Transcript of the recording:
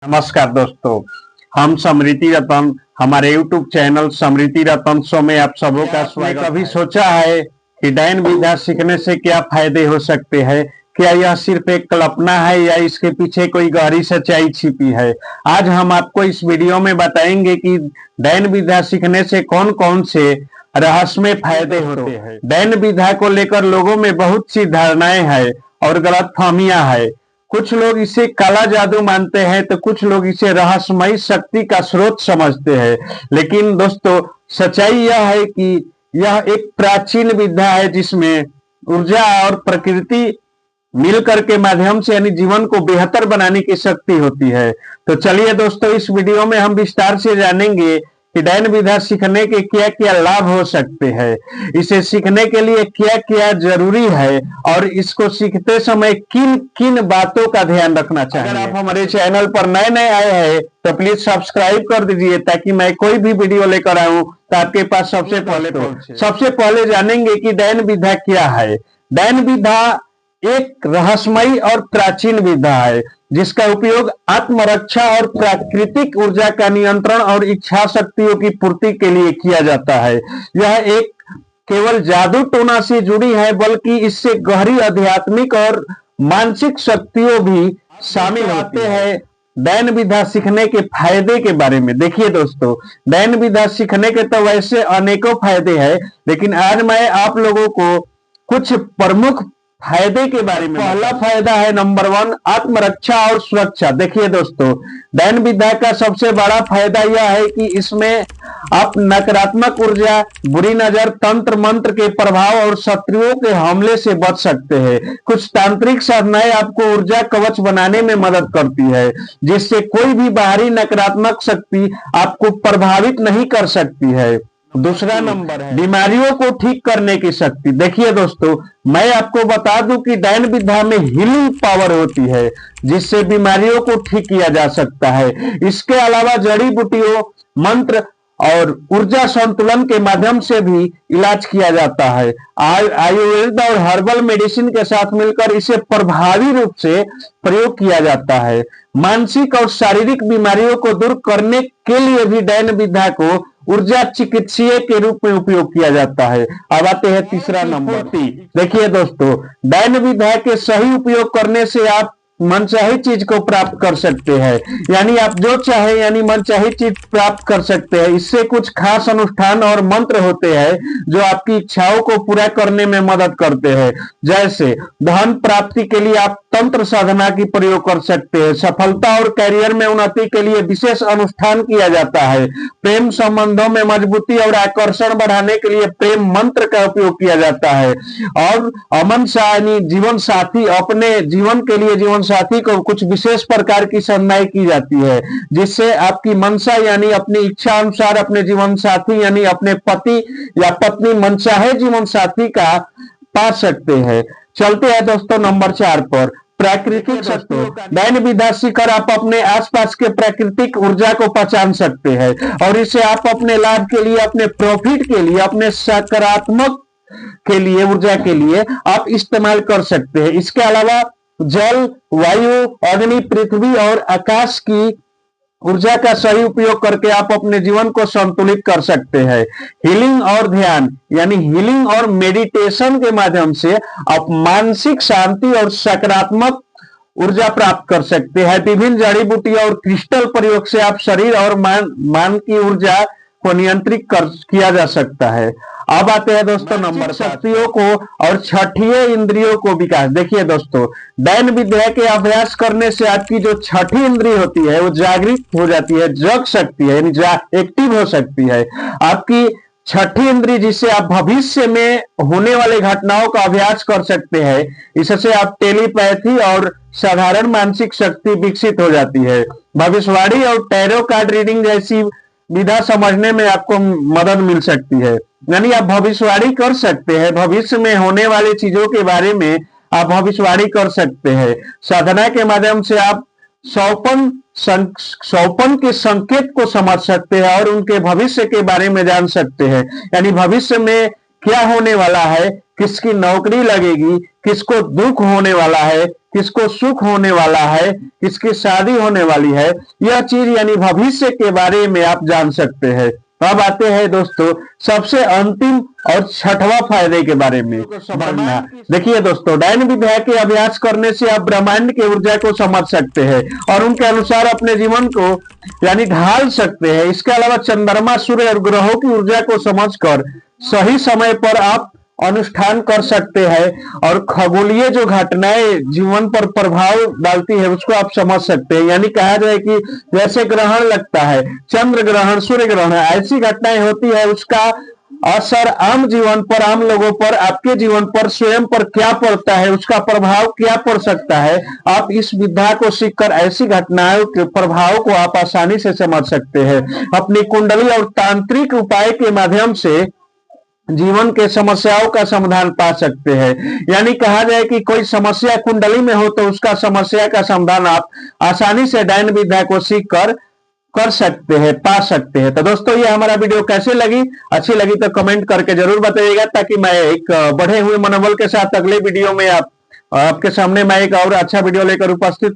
नमस्कार दोस्तों, हम समृद्धि रतन हमारे YouTube चैनल समृद्धि रतन शो में आप सबों का स्वागत। कभी सोचा है कि डैन विधा सीखने से क्या फायदे हो सकते हैं? क्या यह सिर्फ एक कल्पना है या इसके पीछे कोई गहरी सच्चाई छिपी है? आज हम आपको इस वीडियो में बताएंगे कि डैन विधा सीखने से कौन कौन से रहस्यमय फायदे होते हैं। डैन विधा को लेकर लोगों में बहुत सी धारणाएं हैं और गलतफहमियां हैं। कुछ लोग इसे काला जादू मानते हैं तो कुछ लोग इसे रहस्यमयी शक्ति का स्रोत समझते हैं। लेकिन दोस्तों, सच्चाई यह है कि यह एक प्राचीन विद्या है जिसमें ऊर्जा और प्रकृति मिलकर के माध्यम से यानी जीवन को बेहतर बनाने की शक्ति होती है। तो चलिए दोस्तों, इस वीडियो में हम विस्तार से जानेंगे कि डैन विधा सीखने के क्या क्या लाभ हो सकते हैं, इसे सीखने के लिए क्या क्या जरूरी है और इसको सीखते समय किन किन बातों का ध्यान रखना चाहिए। अगर आप हमारे चैनल पर नए नए आए हैं तो प्लीज सब्सक्राइब कर दीजिए ताकि मैं कोई भी वीडियो लेकर आऊं तो आपके पास सबसे पहले जानेंगे कि डैन विधा क्या है। डैन विधा एक रहस्यमयी और प्राचीन विधा है जिसका उपयोग आत्मरक्षा और प्राकृतिक ऊर्जा का नियंत्रण और इच्छा शक्तियों की पूर्ति के लिए किया जाता है। यह एक केवल जादू टोना से जुड़ी है बल्कि इससे गहरी आध्यात्मिक और मानसिक शक्तियों भी शामिल होते हैं। डैन विधा सीखने के फायदे के बारे में देखिए दोस्तों, डैन विधा सीखने के तो वैसे अनेकों फायदे हैं, लेकिन आज मैं आप लोगों को कुछ प्रमुख फायदे के बारे में। पहला फायदा है नंबर 1, आत्मरक्षा और सुरक्षा। देखिए दोस्तों, डैन विधा का सबसे बड़ा फायदा यह है कि इसमें आप नकारात्मक ऊर्जा, बुरी नजर, तंत्र मंत्र के प्रभाव और शत्रुओं के हमले से बच सकते हैं। कुछ तांत्रिक साधनाएं आपको ऊर्जा कवच बनाने में मदद करती है जिससे कोई भी बाहरी नकारात्मक शक्ति आपको प्रभावित नहीं कर सकती है। दूसरा नंबर है बीमारियों को ठीक करने की शक्ति। देखिए दोस्तों, मैं आपको बता दूं कि डैन विधा में हीलिंग पावर होती है जिससे बीमारियों को ठीक किया जा सकता है। इसके अलावा जड़ी बूटियों, मंत्र और ऊर्जा संतुलन के माध्यम से भी इलाज किया जाता है। आयुर्वेद और हर्बल मेडिसिन के साथ मिलकर इसे प्रभावी रूप से प्रयोग किया जाता है। मानसिक और शारीरिक बीमारियों को दूर करने के लिए भी डैन विधा को ऊर्जा चिकित्सीय के रूप में उपयोग किया जाता है। अब आते हैं तीसरा नंबर। देखिए दोस्तों, डैन विधा के सही उपयोग करने से आप मनचाही चीज को प्राप्त कर सकते हैं, यानी आप जो चाहे यानी मनचाही चीज प्राप्त कर सकते हैं। इससे कुछ खास अनुष्ठान और मंत्र होते हैं जो आपकी इच्छाओं को पूरा करने में मदद करते हैं। जैसे धन प्राप्ति के लिए आप तंत्र साधना की प्रयोग कर सकते हैं। सफलता और कैरियर में उन्नति के लिए विशेष अनुष्ठान किया जाता है। प्रेम संबंधों में मजबूती और आकर्षण बढ़ाने के लिए प्रेम मंत्र का उपयोग किया जाता है। और अमन यानी जीवन साथी, अपने जीवन के लिए जीवन साथी को कुछ विशेष प्रकार की साधनाएं की जाती है जिससे आपकी मनसा यानी अपनी इच्छा अनुसार अपने जीवन साथी यानी अपने पति या पत्नी मनचाहे जीवन साथी का पा सकते हैं। चलते हैं दोस्तों नंबर 4 पर, प्राकृतिक शक्ति। डैन विधा सीखकर आप अपने आसपास के प्राकृतिक ऊर्जा को पहचान सकते हैं और इसे आप अपने लाभ के लिए, अपने प्रॉफिट के लिए, अपने सकारात्मक के लिए, ऊर्जा के लिए आप इस्तेमाल कर सकते हैं। इसके अलावा जल, वायु, अग्नि, पृथ्वी और आकाश की ऊर्जा का सही उपयोग करके आप अपने जीवन को संतुलित कर सकते हैं। हीलिंग और ध्यान यानी हीलिंग और मेडिटेशन के माध्यम से आप मानसिक शांति और सकारात्मक ऊर्जा प्राप्त कर सकते हैं। विभिन्न जड़ी बूटियों और क्रिस्टल प्रयोग से आप शरीर और मन की ऊर्जा को नियंत्रित किया जा सकता है। अब आते हैं दोस्तों नंबर शक्तियों को और छठीय इंद्रियों को विकास। देखिए दोस्तों, डैन विधा के अभ्यास करने से आपकी जो छठी इंद्रिय होती है वो जागृत हो जाती है, जग सकती है यानी एक्टिव हो सकती है। आपकी छठी इंद्रिय जिससे आप भविष्य में होने वाले घटनाओं का अभ्यास कर सकते हैं। इससे आप टेलीपैथी और साधारण मानसिक शक्ति विकसित हो जाती है। भविष्यवाणी और टैरो कार्ड रीडिंग जैसी विधा समझने में आपको मदद मिल सकती है, यानी आप भविष्यवाणी कर सकते हैं। भविष्य में होने वाली चीजों के बारे में आप भविष्यवाणी कर सकते हैं। साधना के माध्यम से आप सौपन के संकेत को समझ सकते हैं और उनके भविष्य के बारे में जान सकते हैं, यानी भविष्य में क्या होने वाला है, किसकी नौकरी लगेगी, किसको दुख होने वाला है, किसको सुख होने वाला है, किसकी शादी होने वाली है, यह चीज यानी भविष्य के बारे में आप जान सकते हैं। अब आते हैं दोस्तों सबसे अंतिम और छठवां फायदे के बारे में समझना। देखिए दोस्तों, डायन विद्या के अभ्यास करने से आप ब्रह्मांड की ऊर्जा को समझ सकते हैं और उनके अनुसार अपने जीवन को यानी ढाल सकते हैं। इसके अलावा चंद्रमा, सूर्य और ग्रहों की ऊर्जा को समझकर सही समय पर आप अनुष्ठान कर सकते हैं और खगोलीय जो घटनाएं जीवन पर प्रभाव डालती है उसको आप समझ सकते हैं। यानी कहा जाए कि जैसे ग्रहण लगता है, चंद्र ग्रहण, सूर्य ग्रहण, ऐसी घटनाएं होती है, उसका असर आम जीवन पर, आम लोगों पर, आपके जीवन पर, स्वयं पर क्या पड़ता है, उसका प्रभाव क्या पड़ सकता है। आप इस विद्या को सीखकर ऐसी घटनाओं के प्रभाव को आप आसानी से समझ सकते हैं। अपनी कुंडली और तांत्रिक उपाय के माध्यम से जीवन के समस्याओं का समाधान पा सकते हैं। यानी कहा जाए कि कोई समस्या कुंडली में हो तो उसका समस्या का समाधान आप आसानी से डायन विद्या को सीख कर सकते हैं, पा सकते हैं। तो दोस्तों, ये हमारा वीडियो कैसे लगी, अच्छी लगी तो कमेंट करके जरूर बताइएगा, ताकि मैं एक बढ़े हुए मनोबल के साथ अगले वीडियो में आपके सामने मैं एक और अच्छा वीडियो लेकर उपस्थित